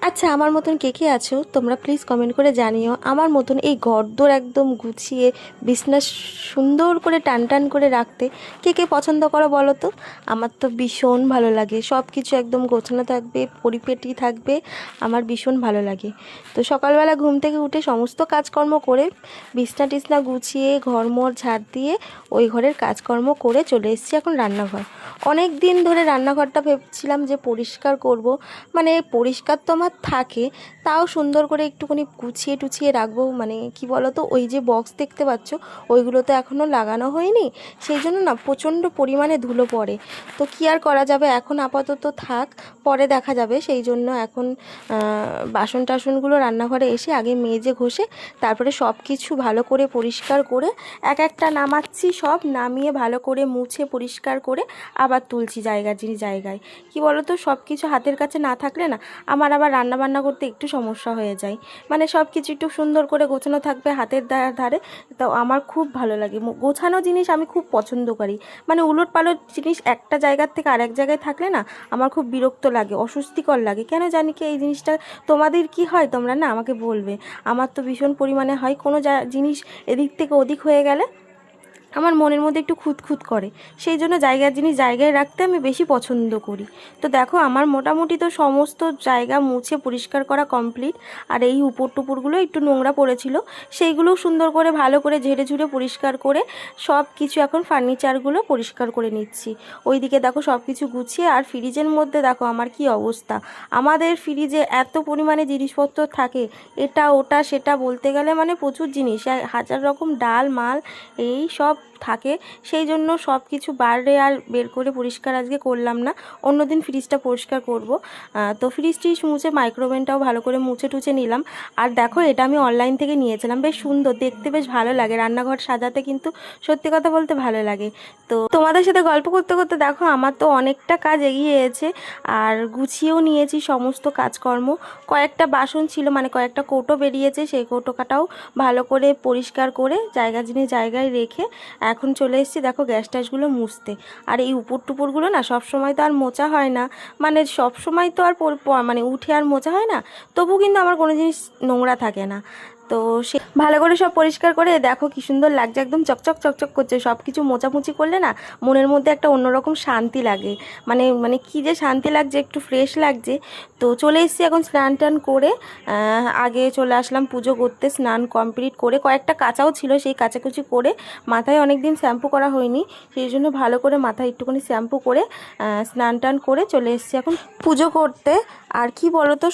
আচ্ছা, আমার মতন কে কে আছো তোমরা প্লিজ কমেন্ট করে জানিও। আমার মতন এই ঘরদোর একদম গুছিয়ে বিছনা সুন্দর করে টান টান করে রাখতে কে কে পছন্দ করো বলো তো। আমার তো ভীষণ ভালো লাগে, সব কিছু একদম গোছানো থাকবে, পরিপেটি থাকবে, আমার ভীষণ ভালো লাগে। তো সকালবেলা ঘুম থেকে উঠে সমস্ত কাজকর্ম করে বিছনা টিছনা গুছিয়ে ঘরমর ঝাড় দিয়ে ওই ঘরের কাজকর্ম করে চলে এসেছি এখন রান্নাঘর। অনেক দিন ধরে রান্নাঘরটা ভেবেছিলাম যে পরিষ্কার করব, মানে পরিষ্কার তো আমার থাকে, তাও সুন্দর করে একটুখানি গুছিয়ে টুছিয়ে রাখবো। মানে কি বলো তো, ওই যে বক্স দেখতে পাচ্ছ ওইগুলো তো এখনও লাগানো হয়নি, সেই জন্য না প্রচণ্ড পরিমাণে ধুলো পড়ে। তো কি আর করা যাবে, এখন আপাতত থাক, পরে দেখা যাবে। সেই জন্য এখন বাসন টাসনগুলো রান্নাঘরে এসে আগে মেজে ঘষে তারপরে সব কিছু ভালো করে পরিষ্কার করে এক একটা নামাচ্ছি, সব নামিয়ে ভালো করে মুছে পরিষ্কার করে আবার তুলছি জায়গার জিনিস জায়গায়। কি বলো তো, সব কিছু হাতের কাছে না থাকলে না আমার আবার রান্না বান্না করতে একটু সমস্যা হয়ে যায়। মানে সব কিছু একটু সুন্দর করে গোছানো থাকবে হাতের ধারে, তো আমার খুব ভালো লাগে। গোছানো জিনিস আমি খুব পছন্দ করি। মানে উলট পালট জিনিস একটা জায়গার থেকে আরেক জায়গায় থাকলে না আমার খুব বিরক্ত লাগে, অস্বস্তিকর লাগে, কেন জানি কি এই জিনিসটা। তোমাদের কি হয় তোমরা না আমাকে বলবে। আমার তো ভীষণ পরিমাণে হয়, কোনো জিনিস এদিক থেকে ওদিক হয়ে গেলে আমার মনের মধ্যে একটু খুঁতখুত করে। সেই জন্য জায়গার জিনিস জায়গায় রাখতে আমি বেশি পছন্দ করি। তো দেখো আমার মোটামুটি তো সমস্ত জায়গা মুছে পরিষ্কার করা কমপ্লিট। আর এই উপর টুপুরগুলো একটু নোংরা পড়েছিল, সেইগুলোও সুন্দর করে ভালো করে ঝেড়ে ঝুড়ে পরিষ্কার করে সব কিছু এখন ফার্নিচারগুলো পরিষ্কার করে নিচ্ছি। ওইদিকে দেখো সব কিছু গুছিয়ে, আর ফ্রিজের মধ্যে দেখো আমার কি অবস্থা। আমাদের ফ্রিজে এত পরিমাণে জিনিসপত্র থাকে, এটা ওটা সেটা বলতে গেলে মানে প্রচুর জিনিস, হাজার রকম ডাল মাল এই সব থাকে। সেই জন্য সব কিছু বাইরে আর বের করে পরিষ্কার আজকে করলাম না, অন্যদিন ফ্রিজটা পরিষ্কার করব। তো ফ্রিজটি মুছে মাইক্রোওভেনটাও ভালো করে মুছে টুছে নিলাম। আর দেখো এটা আমি অনলাইন থেকে নিয়েছিলাম, বেশ সুন্দর দেখতে, বেশ ভালো লাগে, রান্নাঘর সাজাতে কিন্তু সত্যি কথা বলতে ভালো লাগে। তো তোমাদের সাথে গল্প করতে করতে দেখো আমার তো অনেকটা কাজ এগিয়ে গিয়েছে, আর গুছিয়েও নিয়েছি সমস্ত কাজকর্ম। কয়েকটা বাসন ছিল, মানে কয়েকটা কৌটো বেরিয়েছে, সেই কৌটোটাও ভালো করে পরিষ্কার করে জায়গা জিনিস জায়গায় রেখে এখন চলে এসেছি দেখো গ্যাস ট্যাসগুলো মুছতে। আর এই উপর টুপুরগুলো না সব সময় তো আর মোছা হয় না, মানে সব সময় তো আর মানে উঠে আর মোছা হয় না, তবু কিন্তু আমার কোনো জিনিস নোংরা থাকে না। তো সে ভালো করে সব পরিষ্কার করে দেখো কি সুন্দর লাগছে, একদম চকচক চকচক করছে। সব কিছু মোছামুছি করলে না মনের মধ্যে একটা অন্যরকম শান্তি লাগে, মানে মানে কী যে শান্তি লাগছে, একটু ফ্রেশ লাগছে। তো চলে এসেছি এখন স্নান টান করে, আগে চলে আসলাম পুজো করতে। স্নান কমপ্লিট করে কয়েকটা কাচাও ছিল, সেই কাচাকুচি করে মাথায় অনেক দিন শ্যাম্পু করা হয়নি, সেই জন্য ভালো করে মাথায় একটুখানি শ্যাম্পু করে স্নান টান করে চলে এসেছি এখন পুজো করতে। আর কি বলো তো